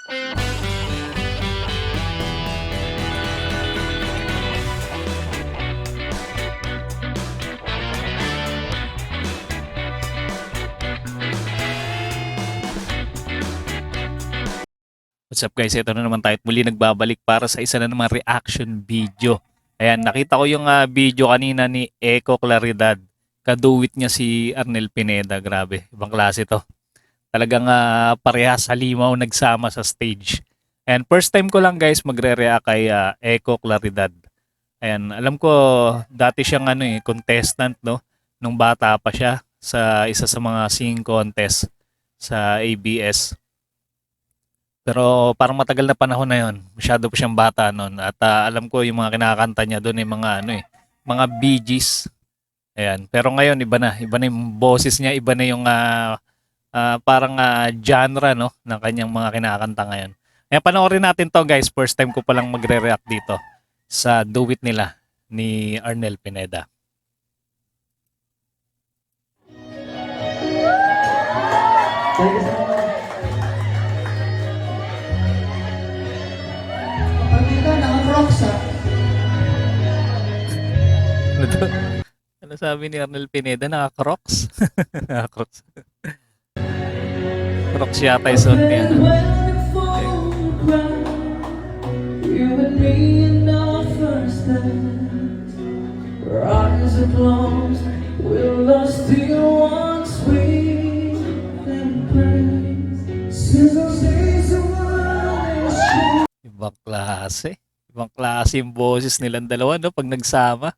What's up guys? Ito na naman tayo at muli nagbabalik para sa isa na naman reaction video. Ayan, nakita ko yung video kanina ni Eco Claridad. Kaduwit niya si Arnel Pineda. Grabe, ibang klase to. Talagang parehas halimaw nagsama sa stage. And first time ko lang guys magre-react kay Eco Claridad. Ayan, alam ko dati siyang contestant no nung bata pa siya sa isa sa mga singing contest sa ABS. Pero parang matagal na panahon na 'yon. Masyado pa siyang bata noon at alam ko yung mga kinakanta niya doon ay mga mga Bee Gees. Ayan. Pero ngayon iba na yung boses niya, iba na yung parang genre no ng kanyang mga kinakanta ngayon. Kaya panoorin natin 'to, guys. First time ko pa lang magre-react dito sa Do It nila ni Arnel Pineda. Ano to? Ano sabi ni Arnel Pineda? Naka-Crocs? Naka-Crocs. Crocs yata yung suot niya. Ibang klase. Ibang klase yung boses nilang dalawa no pag nagsama.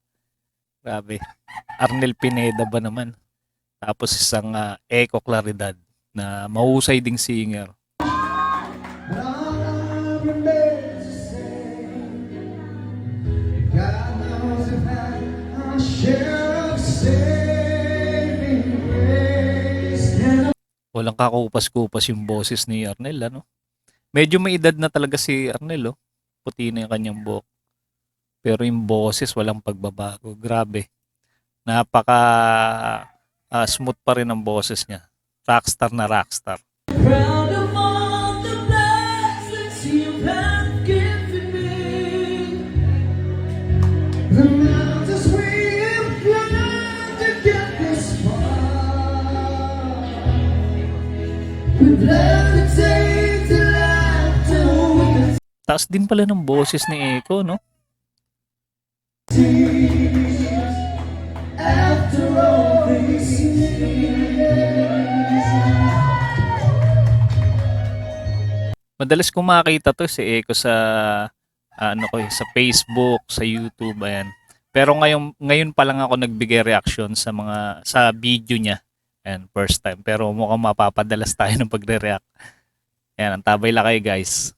Grabe. Arnel Pineda ba naman? Tapos isang Eco Claridad na mahusay ding singer. Walang kakupas-kupas yung boses ni Arnel, ano? Medyo may edad na talaga si Arnel, oh. Puti na yung kanyang buhok. Pero yung boses walang pagbabago. Grabe. Napaka smooth pa rin ang boses niya. Rockstar na rockstar. Taas din pala ng boses ni Eco, no? Madalas ko makita to si Eco sa sa Facebook, sa YouTube, ayan. Pero ngayon pa lang ako nagbigay reaction sa video niya. Ayan, first time. Pero mukhang mapapadalas tayo ng pagre-react. Ayan, antabay lang kayo guys.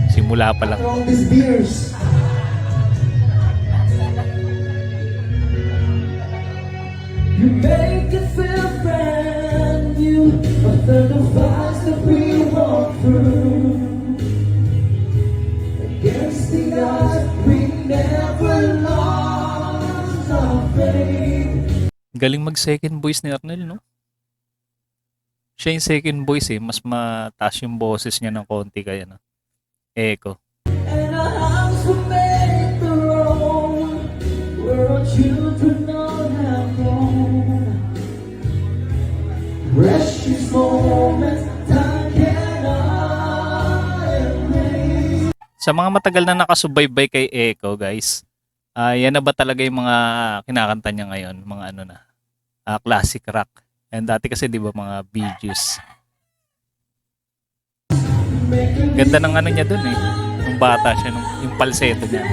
Simula pa lang. You make it feel brand new, but the device that we walk through against the odds, we never lost our faith. Galing mag second voice ni Arnel, no? Siya yung second voice mas mataas yung boses niya ng konti kaya na Eco. And our house will make the road where our children all have grown. Precious moments, time cannot erase. Sa mga matagal na nakasubaybay kay Eco, guys, yan na ba talaga yung mga kinakanta niya ngayon? Mga classic rock. And dati kasi di ba mga Bee Gees. Ganda ng niya dun nung bata siya, yung falsetto niya.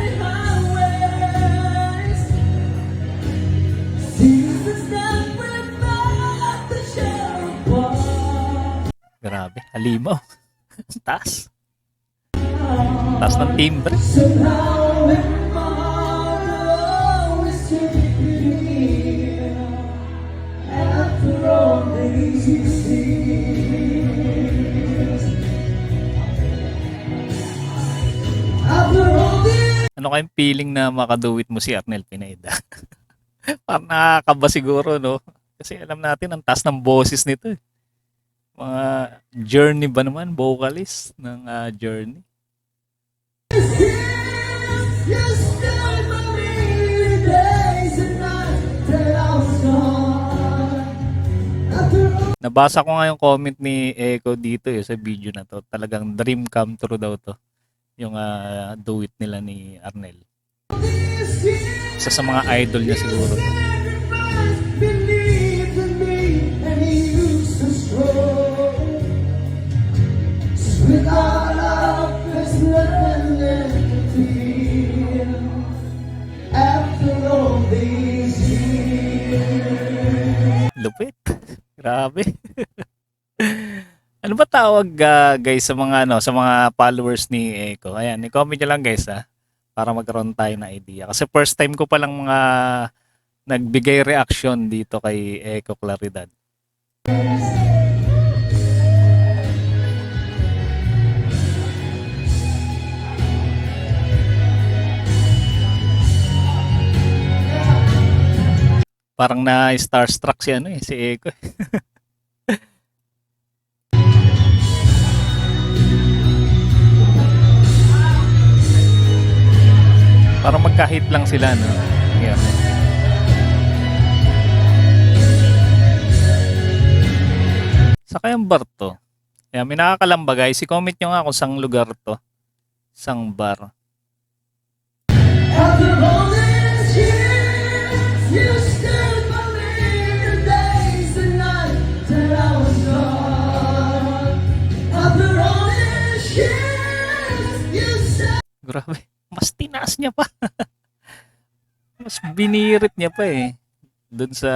Grabe, halimaw. Taas. Taas ng timbre. Ano kayong feeling na makaduwit mo si Arnel Pineda? Parang nakakaba siguro, no? Kasi alam natin ang taas ng boses nito. Mga Journey ba naman? Vocalist ng Journey. Nabasa ko nga yung comment ni Echo dito sa video na to. Talagang dream come true daw to. Yung duet nila ni Arnel. Isa sa mga idol niya siguro to. Lupit. Grabe. Ano ba tawag guys sa mga sa mga followers ni Echo? Ayan, i-comment niyo lang guys para magkaroon tayo ng idea. Kasi first time ko pa lang mga nagbigay reaction dito kay Echo Claridad. Parang na starstruck si si Echo. Parang magkahit lang sila, no? Yeah. Saka yung bar to. Kaya may nakakalamba guys. I-comment nyo nga kung sang lugar to. Sang bar. Grabe. Mas tinaas niya pa. Mas binirit niya pa Doon sa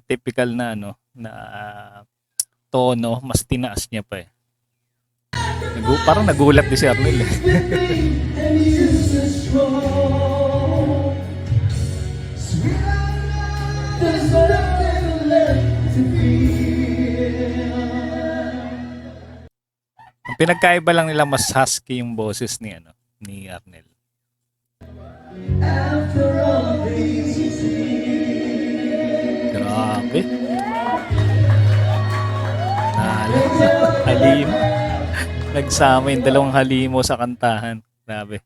typical na na tono, mas tinaas niya pa Parang nagulat din si Arnel Ang pinagkaiba lang nila mas husky yung boses ni ni Arnel. Grabe. Halimo. Nagsama yung dalawang halimo sa kantahan. Grabe.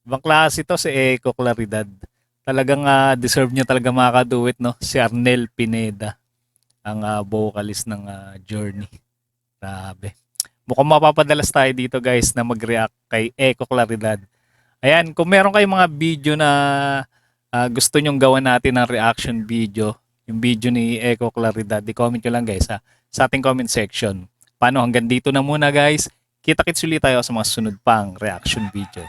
Ibang klase to si Echo Claridad. Talagang deserve niya talaga makaduet si Arnel Pineda, ang vocalist ng Journey. Grabe. Mukhang mapapadalas tayo dito guys na mag-react kay Echo Claridad. Ayan, kung meron kayong mga video na gusto nyong gawan natin ng reaction video, yung video ni Echo Claridad, i-comment nyo lang guys sa ating comment section. Paano, hanggang dito na muna guys. Kita-kits ulit tayo sa mga sunod pang reaction video.